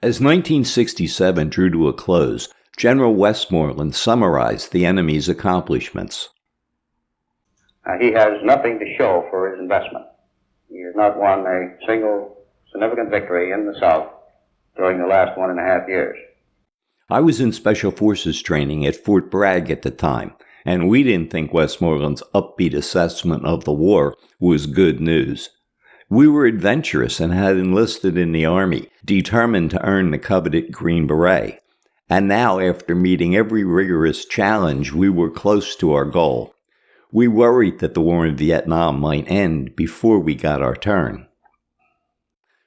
As 1967 drew to a close, General Westmoreland summarized the enemy's accomplishments. He has nothing to show for his investment. He has not won a single significant victory in the South during the last 1.5 years. I was in Special Forces training at Fort Bragg at the time, and we didn't think Westmoreland's upbeat assessment of the war was good news. We were adventurous and had enlisted in the Army, determined to earn the coveted Green Beret. And now, after meeting every rigorous challenge, we were close to our goal. We worried that the war in Vietnam might end before we got our turn.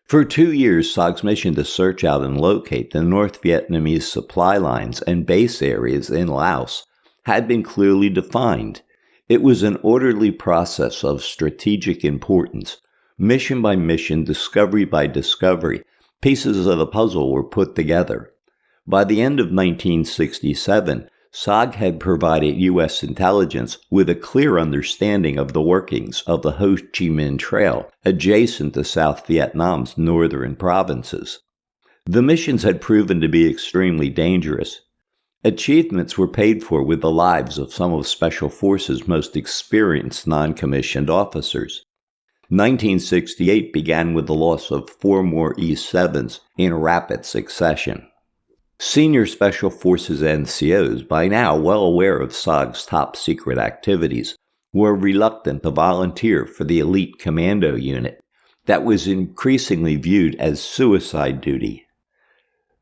For 2 years, SOG's mission to search out and locate the North Vietnamese supply lines and base areas in Laos had been clearly defined. It was an orderly process of strategic importance. Mission by mission, discovery by discovery, pieces of the puzzle were put together. By the end of 1967, SOG had provided U.S. intelligence with a clear understanding of the workings of the Ho Chi Minh Trail adjacent to South Vietnam's northern provinces. The missions had proven to be extremely dangerous. Achievements were paid for with the lives of some of Special Forces' most experienced non-commissioned officers. 1968 began with the loss of 4 more E-7s in rapid succession. Senior Special Forces NCOs, by now well aware of SOG's top-secret activities, were reluctant to volunteer for the elite commando unit that was increasingly viewed as suicide duty.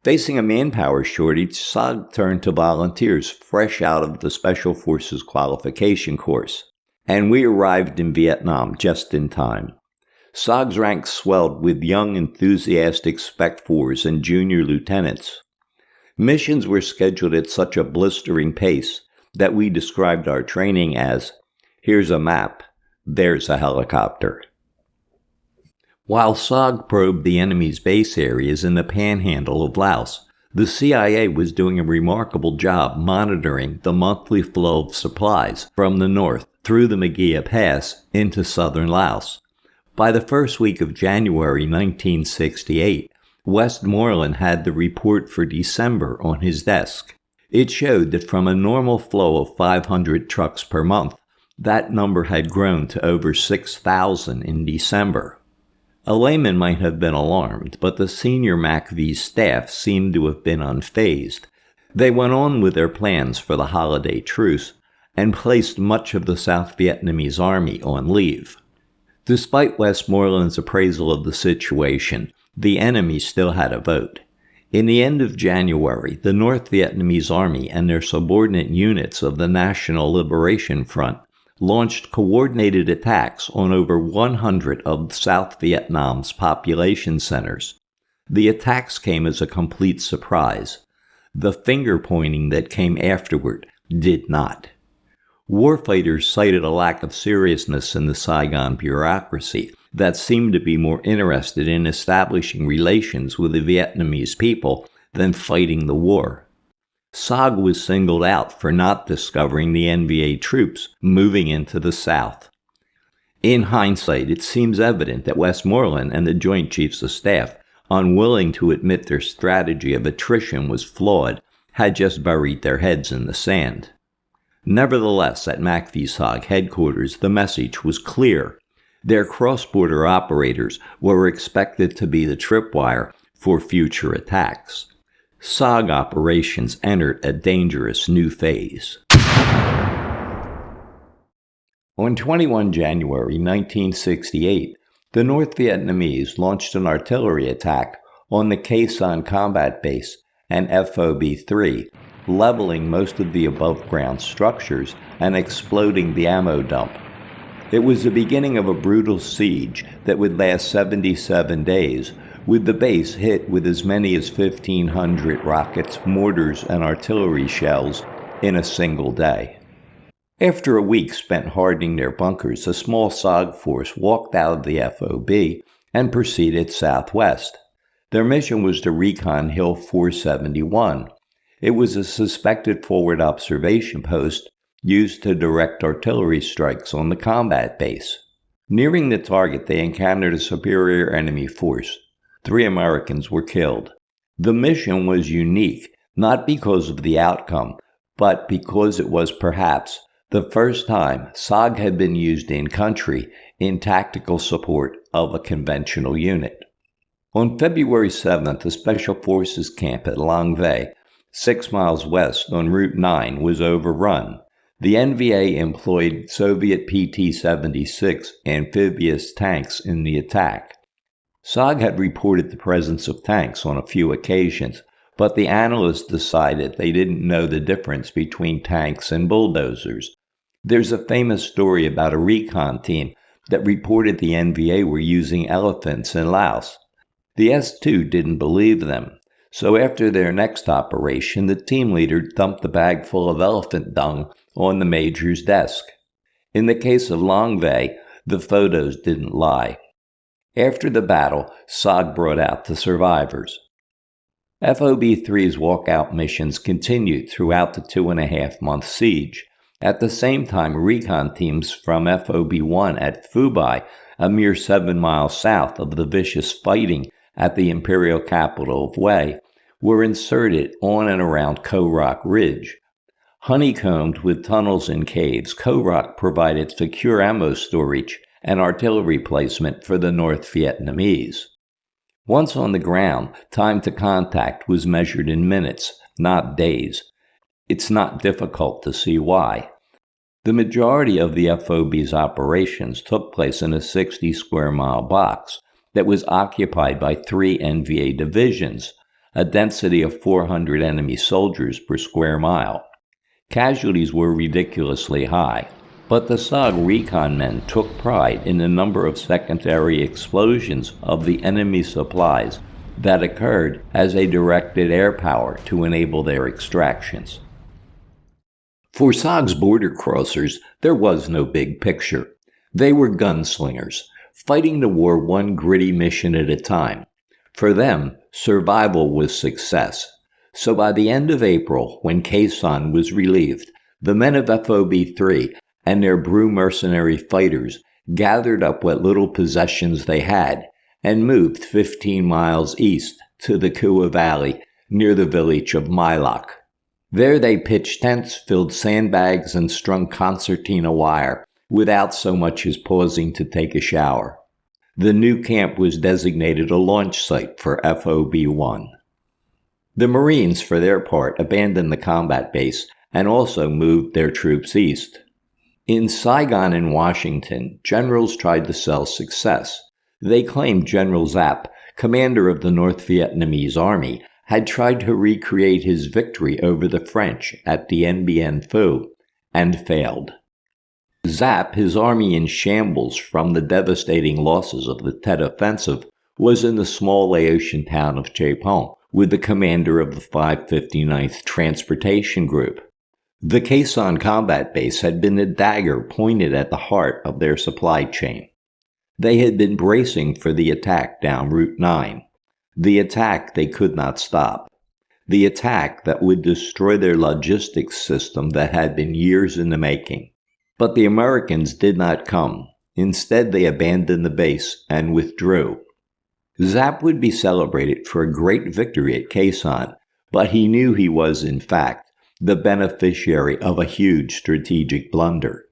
Facing a manpower shortage, SOG turned to volunteers fresh out of the Special Forces qualification course, and we arrived in Vietnam just in time. SOG's ranks swelled with young, enthusiastic Spec 4s and junior lieutenants. Missions were scheduled at such a blistering pace that we described our training as, here's a map, there's a helicopter. While SOG probed the enemy's base areas in the Panhandle of Laos, the CIA was doing a remarkable job monitoring the monthly flow of supplies from the north through the Magia Pass into southern Laos. By the first week of January 1968, Westmoreland had the report for December on his desk. It showed that from a normal flow of 500 trucks per month, that number had grown to over 6,000 in December. A layman might have been alarmed, but the senior MACV staff seemed to have been unfazed. They went on with their plans for the holiday truce and placed much of the South Vietnamese army on leave. Despite Westmoreland's appraisal of the situation, the enemy still had a vote. In the end of January, the North Vietnamese Army and their subordinate units of the National Liberation Front launched coordinated attacks on over 100 of South Vietnam's population centers. The attacks came as a complete surprise. The finger-pointing that came afterward did not. Warfighters cited a lack of seriousness in the Saigon bureaucracy that seemed to be more interested in establishing relations with the Vietnamese people than fighting the war. SOG was singled out for not discovering the NVA troops moving into the South. In hindsight, it seems evident that Westmoreland and the Joint Chiefs of Staff, unwilling to admit their strategy of attrition was flawed, had just buried their heads in the sand. Nevertheless, at MACV-SOG headquarters, the message was clear. Their cross-border operators were expected to be the tripwire for future attacks. SOG operations entered a dangerous new phase. On 21 January 1968, the North Vietnamese launched an artillery attack on the Khe Sanh combat base and FOB-3, leveling most of the above-ground structures and exploding the ammo dump. It was the beginning of a brutal siege that would last 77 days, with the base hit with as many as 1,500 rockets, mortars, and artillery shells in a single day. After a week spent hardening their bunkers, a small SOG force walked out of the FOB and proceeded southwest. Their mission was to recon Hill 471. It was a suspected forward observation post used to direct artillery strikes on the combat base. Nearing the target, they encountered a superior enemy force. 3 Americans were killed. The mission was unique, not because of the outcome, but because it was perhaps the first time SOG had been used in country in tactical support of a conventional unit. On February 7th, a Special Forces camp at Lang Vay, 6 miles west on Route 9, was overrun. The NVA employed Soviet PT-76 amphibious tanks in the attack. SOG had reported the presence of tanks on a few occasions, but the analysts decided they didn't know the difference between tanks and bulldozers. There's a famous story about a recon team that reported the NVA were using elephants in Laos. The S-2 didn't believe them, so after their next operation, the team leader dumped a bag full of elephant dung on the major's desk. In the case of Lang Vay, the photos didn't lie. After the battle, SOG brought out the survivors. FOB-3's walkout missions continued throughout the 2.5-month siege. At the same time, recon teams from FOB-1 at Phu Bai, a mere 7 miles south of the vicious fighting at the imperial capital of Wei, were inserted on and around Ko Rock Ridge. Honeycombed with tunnels and caves, Ko Rock provided secure ammo storage and artillery placement for the North Vietnamese. Once on the ground, time to contact was measured in minutes, not days. It's not difficult to see why. The majority of the FOB's operations took place in a 60-square-mile box that was occupied by 3 NVA divisions, a density of 400 enemy soldiers per square mile. Casualties were ridiculously high, but the SOG recon men took pride in the number of secondary explosions of the enemy supplies that occurred as they directed air power to enable their extractions. For SOG's border crossers, there was no big picture. They were gunslingers, fighting the war one gritty mission at a time. For them, survival was success. So by the end of April, when Khe Sanh was relieved, the men of FOB-3 and their Bru mercenary fighters gathered up what little possessions they had and moved 15 miles east to the Kua Valley near the village of My Lac. There they pitched tents, filled sandbags, and strung concertina wire without so much as pausing to take a shower. The new camp was designated a launch site for FOB-1. The Marines, for their part, abandoned the combat base and also moved their troops east. In Saigon and Washington, generals tried to sell success. They claimed General Giap, commander of the North Vietnamese Army, had tried to recreate his victory over the French at Dien Bien Phu and failed. Giap, his army in shambles from the devastating losses of the Tet Offensive, was in the small Laotian town of Che Pong with the commander of the 559th Transportation Group. The Khe Sanh combat base had been a dagger pointed at the heart of their supply chain. They had been bracing for the attack down Route 9. The attack they could not stop. The attack that would destroy their logistics system that had been years in the making. But the Americans did not come. Instead, they abandoned the base and withdrew. Giap would be celebrated for a great victory at Khe Sanh, but he knew he was, in fact, the beneficiary of a huge strategic blunder.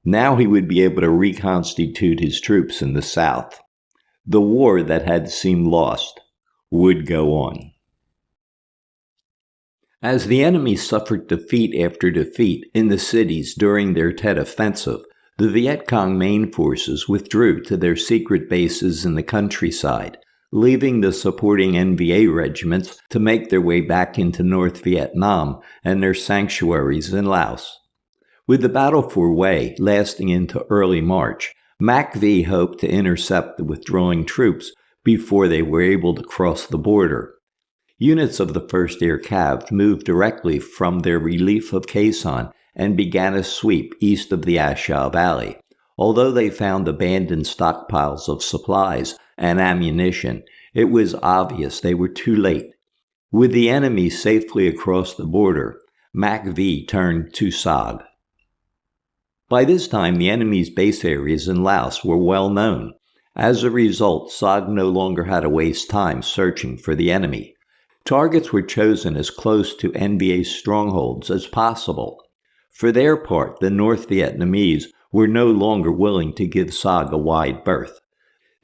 Now he would be able to reconstitute his troops in the south. The war that had seemed lost would go on. As the enemy suffered defeat after defeat in the cities during their Tet Offensive, the Viet Cong main forces withdrew to their secret bases in the countryside, leaving the supporting NVA regiments to make their way back into North Vietnam and their sanctuaries in Laos. With the battle for Wei lasting into early March, MACV hoped to intercept the withdrawing troops before they were able to cross the border. Units of the 1st Air Cav moved directly from their relief of Khe Sanh and began a sweep east of the A Shau Valley. Although they found abandoned stockpiles of supplies and ammunition, it was obvious they were too late. With the enemy safely across the border, MACV turned to SOG. By this time, the enemy's base areas in Laos were well known. As a result, SOG no longer had to waste time searching for the enemy. Targets were chosen as close to NVA strongholds as possible. For their part, the North Vietnamese were no longer willing to give SOG a wide berth.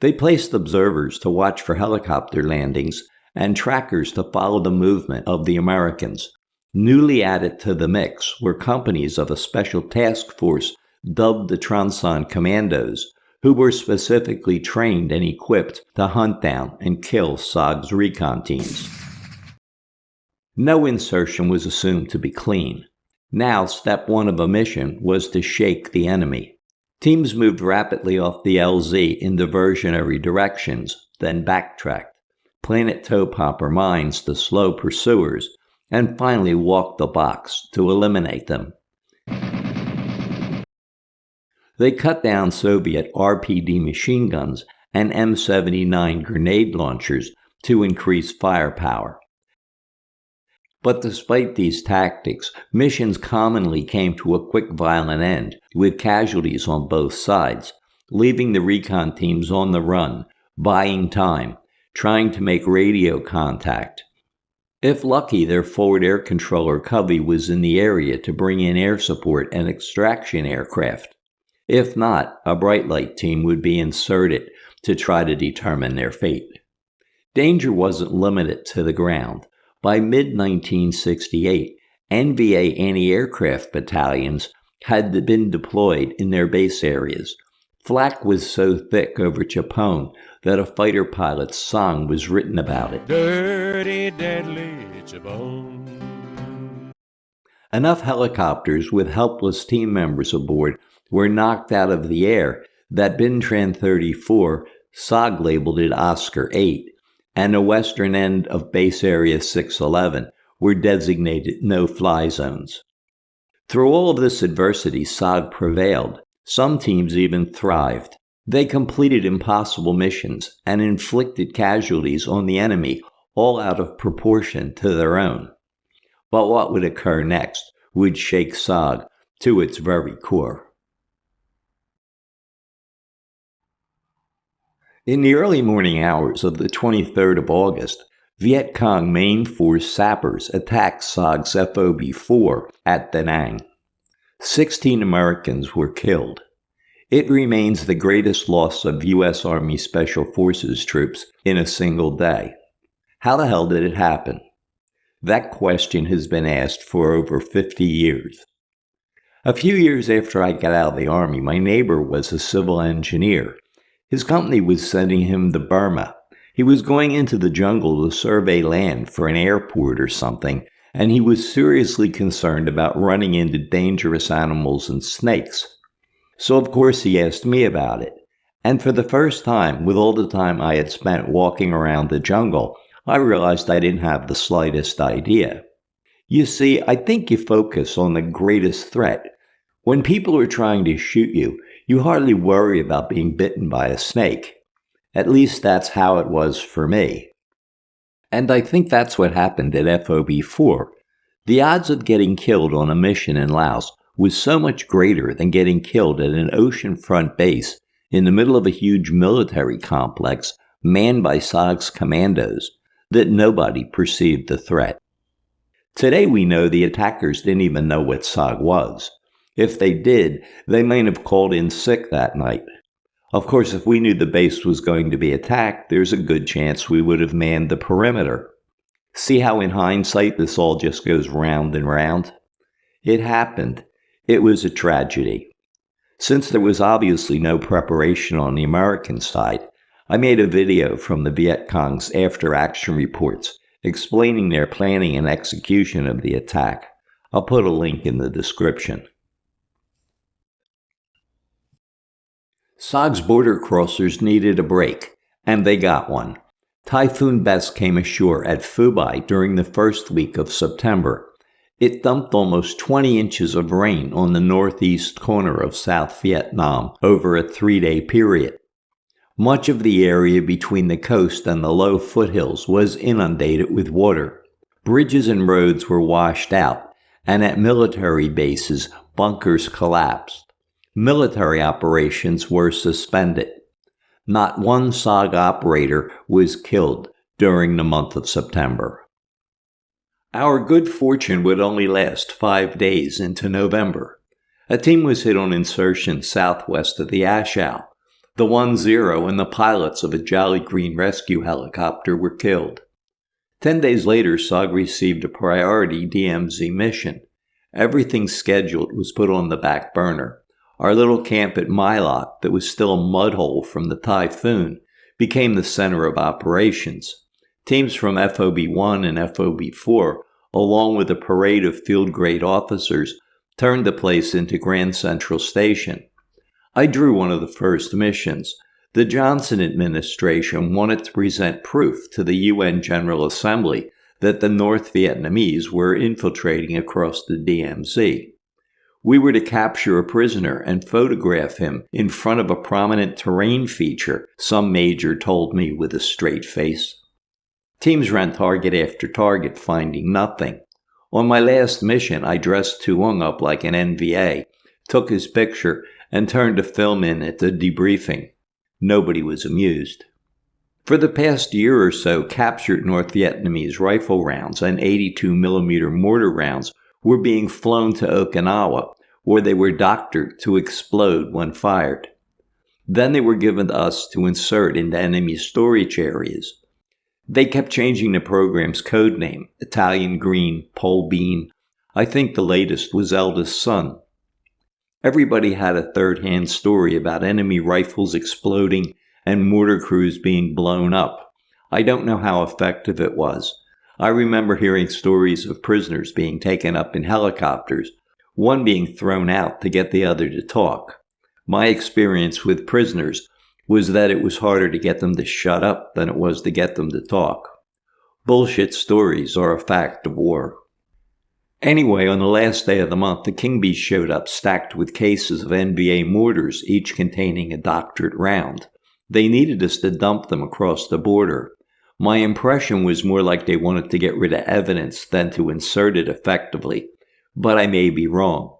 They placed observers to watch for helicopter landings and trackers to follow the movement of the Americans. Newly added to the mix were companies of a special task force dubbed the Trans San Commandos, who were specifically trained and equipped to hunt down and kill SOG's recon teams. No insertion was assumed to be clean. Now, step one of a mission was to shake the enemy. Teams moved rapidly off the LZ in diversionary directions, then backtracked, planted toe popper mines to slow pursuers, and finally walked the box to eliminate them. They cut down Soviet RPD machine guns and M79 grenade launchers to increase firepower. But despite these tactics, missions commonly came to a quick violent end, with casualties on both sides, leaving the recon teams on the run, buying time, trying to make radio contact. If lucky, their forward air controller Covey was in the area to bring in air support and extraction aircraft. If not, a bright light team would be inserted to try to determine their fate. Danger wasn't limited to the ground. By mid-1968, NVA anti-aircraft battalions had been deployed in their base areas. Flak was so thick over Chapone that a fighter pilot's song was written about it. Dirty, deadly Chapone. Enough helicopters with helpless team members aboard were knocked out of the air that Bintran 34, SOG labeled it Oscar 8, and the western end of Base Area 611 were designated no-fly zones. Through all of this adversity, SOG prevailed. Some teams even thrived. They completed impossible missions and inflicted casualties on the enemy, all out of proportion to their own. But what would occur next would shake SOG to its very core. In the early morning hours of the 23rd of August, Viet Cong Main Force sappers attacked SOG's FOB-4 at Da Nang. 16 Americans were killed. It remains the greatest loss of U.S. Army Special Forces troops in a single day. How the hell did it happen? That question has been asked for over 50 years. A few years after I got out of the Army, my neighbor was a civil engineer. His company was sending him to Burma. He was going into the jungle to survey land for an airport or something, and he was seriously concerned about running into dangerous animals and snakes. So of course he asked me about it. And for the first time, with all the time I had spent walking around the jungle, I realized I didn't have the slightest idea. You see, I think you focus on the greatest threat. When people are trying to shoot you, you hardly worry about being bitten by a snake. At least that's how it was for me. And I think that's what happened at FOB-4. The odds of getting killed on a mission in Laos was so much greater than getting killed at an oceanfront base in the middle of a huge military complex manned by SOG's commandos that nobody perceived the threat. Today we know the attackers didn't even know what SOG was. If they did, they might have called in sick that night. Of course, if we knew the base was going to be attacked, there's a good chance we would have manned the perimeter. See how in hindsight this all just goes round and round? It happened. It was a tragedy. Since there was obviously no preparation on the American side, I made a video from the Viet Cong's after-action reports explaining their planning and execution of the attack. I'll put a link in the description. SOG's border crossers needed a break, and they got one. Typhoon Bess came ashore at Phu Bai during the first week of September. It dumped almost 20 inches of rain on the northeast corner of South Vietnam over a 3-day period. Much of the area between the coast and the low foothills was inundated with water. Bridges and roads were washed out, and at military bases, bunkers collapsed. Military operations were suspended. Not one SOG operator was killed during the month of September. Our good fortune would only last 5 days into November. A team was hit on insertion southwest of the Ashow. The 1-0 and the pilots of a Jolly Green rescue helicopter were killed. 10 days later, SOG received a priority DMZ mission. Everything scheduled was put on the back burner. Our little camp at Mylock, that was still a mudhole from the Typhoon, became the center of operations. Teams from FOB-1 and FOB-4, along with a parade of field-grade officers, turned the place into Grand Central Station. I drew one of the first missions. The Johnson administration wanted to present proof to the UN General Assembly that the North Vietnamese were infiltrating across the DMZ. We were to capture a prisoner and photograph him in front of a prominent terrain feature, some major told me with a straight face. Teams ran target after target, finding nothing. On my last mission, I dressed Tu Ung up like an NVA, took his picture, and turned to film in at the debriefing. Nobody was amused. For the past year or so, captured North Vietnamese rifle rounds and 82mm mortar rounds were being flown to Okinawa, where they were doctored to explode when fired. Then they were given to us to insert into enemy storage areas. They kept changing the program's code name, Italian Green, Pole Bean. I think the latest was Eldest Son. Everybody had a third-hand story about enemy rifles exploding and mortar crews being blown up. I don't know how effective it was. I remember hearing stories of prisoners being taken up in helicopters, one being thrown out to get the other to talk. My experience with prisoners was that it was harder to get them to shut up than it was to get them to talk. Bullshit stories are a fact of war. Anyway, on the last day of the month, the King Bees showed up stacked with cases of NVA mortars, each containing a doctored round. They needed us to dump them across the border. My impression was more like they wanted to get rid of evidence than to insert it effectively, but I may be wrong.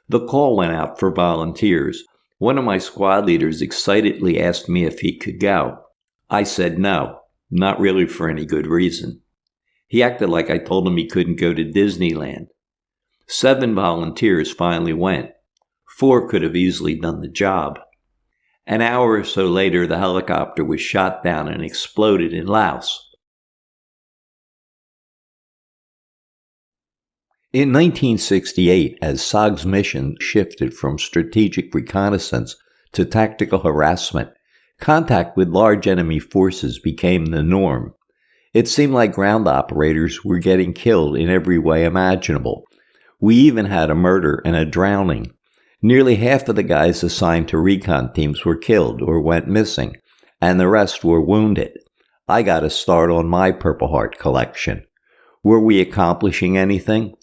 The call went out for volunteers. One of my squad leaders excitedly asked me if he could go. I said no, not really for any good reason. He acted like I told him he couldn't go to Disneyland. 7 volunteers finally went. 4 could have easily done the job. An hour or so later, the helicopter was shot down and exploded in Laos. In 1968, as SOG's mission shifted from strategic reconnaissance to tactical harassment, contact with large enemy forces became the norm. It seemed like ground operators were getting killed in every way imaginable. We even had a murder and a drowning. Nearly half of the guys assigned to recon teams were killed or went missing, and the rest were wounded. I got a start on my Purple Heart collection. Were we accomplishing anything?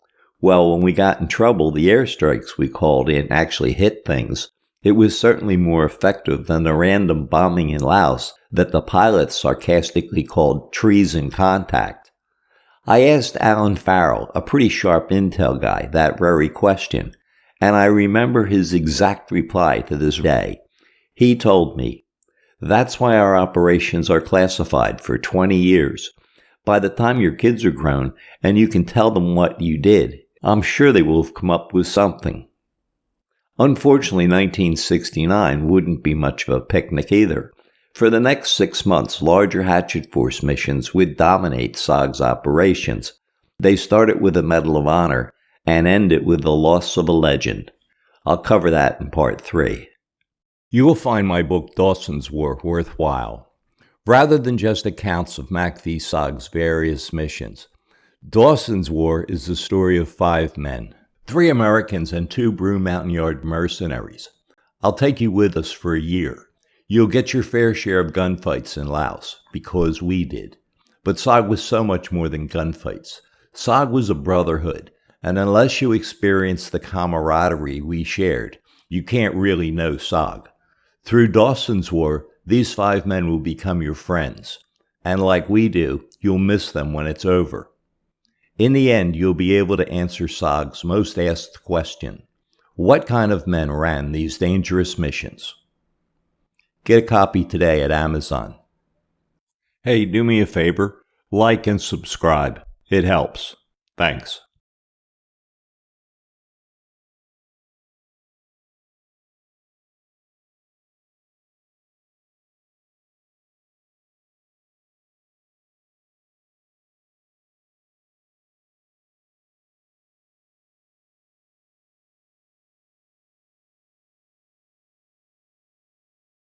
Well, when we got in trouble, the airstrikes we called in actually hit things. It was certainly more effective than the random bombing in Laos that the pilots sarcastically called trees in contact. I asked Alan Farrell, a pretty sharp intel guy, that very question, and I remember his exact reply to this day. He told me, "That's why our operations are classified for 20 years. By the time your kids are grown and you can tell them what you did, I'm sure they will have come up with something." Unfortunately, 1969 wouldn't be much of a picnic either. For the next 6 months, larger Hatchet Force missions would dominate SOG's operations. They started with a Medal of Honor and ended with the loss of a legend. I'll cover that in Part 3. You will find my book Dawsons War worthwhile. Rather than just accounts of MACV-SOG's various missions, Dawsons War is the story of 5 men, 3 Americans and 2 Brew Mountain Yard mercenaries. I'll take you with us for a year. You'll get your fair share of gunfights in Laos, because we did. But SOG was so much more than gunfights. SOG was a brotherhood, and unless you experience the camaraderie we shared, you can't really know SOG. Through Dawsons War, these 5 men will become your friends, and like we do, you'll miss them when it's over. In the end, you'll be able to answer SOG's most asked question: what kind of men ran these dangerous missions? Get a copy today at Amazon. Hey, do me a favor, like and subscribe. It helps. Thanks.